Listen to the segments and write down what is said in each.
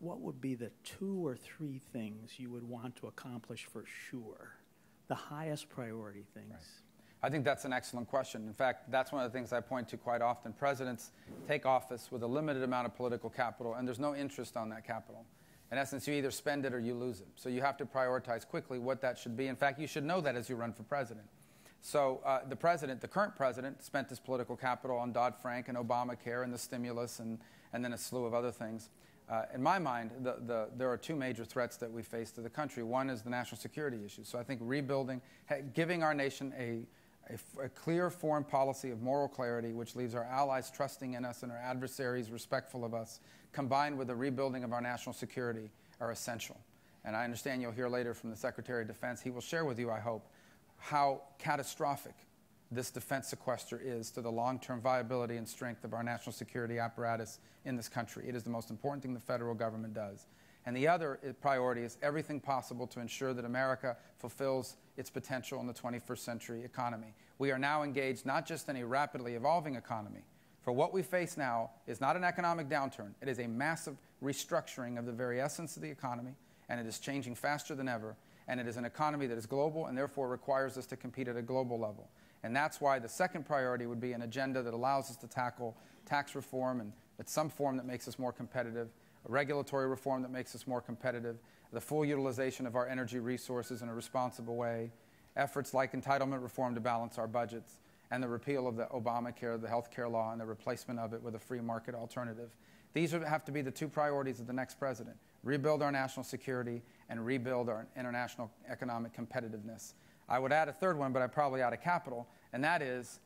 what would be the 2 or 3 things you would want to accomplish for sure? The highest priority things. Right. I think that's an excellent question. In fact, that's one of the things I point to quite often. Presidents take office with a limited amount of political capital, and there's no interest on that capital. In essence, you either spend it or you lose it. So you have to prioritize quickly what that should be. In fact, you should know that as you run for president. So the current president, spent his political capital on Dodd-Frank and Obamacare and the stimulus and then a slew of other things. In my mind, there are 2 major threats that we face to the country. One is the national security issue. So I think rebuilding, giving our nation a clear foreign policy of moral clarity, which leaves our allies trusting in us and our adversaries respectful of us, combined with the rebuilding of our national security, are essential. And I understand you'll hear later from the Secretary of Defense. He will share with you, I hope, how catastrophic this defense sequester is to the long-term viability and strength of our national security apparatus in this country. It is the most important thing the federal government does. And the other priority is everything possible to ensure that America fulfills its potential in the 21st century economy. We are now engaged not just in a rapidly evolving economy. For what we face now is not an economic downturn. It is a massive restructuring of the very essence of the economy, and it is changing faster than ever. And it is an economy that is global and therefore requires us to compete at a global level. And that's why the second priority would be an agenda that allows us to tackle tax reform and at some form that makes us more competitive, a regulatory reform that makes us more competitive, the full utilization of our energy resources in a responsible way, efforts like entitlement reform to balance our budgets, and the repeal of the Obamacare, the health care law, and the replacement of it with a free market alternative. These have to be the 2 priorities of the next president: rebuild our national security and rebuild our international economic competitiveness. I would add a 3rd one, but I probably out of capital, and that is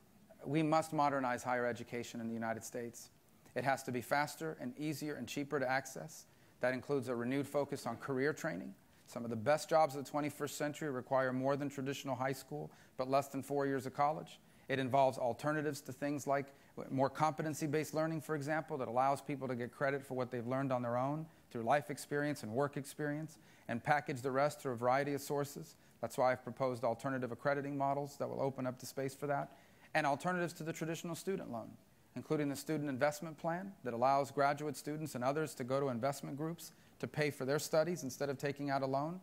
we must modernize higher education in the United States. It has to be faster and easier and cheaper to access. That includes a renewed focus on career training. Some of the best jobs of the 21st century require more than traditional high school, but less than 4 years of college. It involves alternatives to things like more competency-based learning, for example, that allows people to get credit for what they've learned on their own through life experience and work experience, and package the rest through a variety of sources. That's why I've proposed alternative accrediting models that will open up the space for that, and alternatives to the traditional student loan, including the student investment plan that allows graduate students and others to go to investment groups to pay for their studies instead of taking out a loan,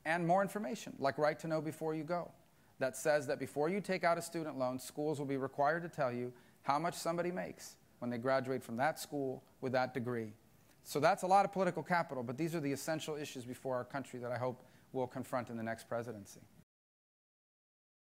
and more information, like Right to Know Before You Go, that says that before you take out a student loan, schools will be required to tell you how much somebody makes when they graduate from that school with that degree. So that's a lot of political capital, but these are the essential issues before our country that I hope we'll confront in the next presidency.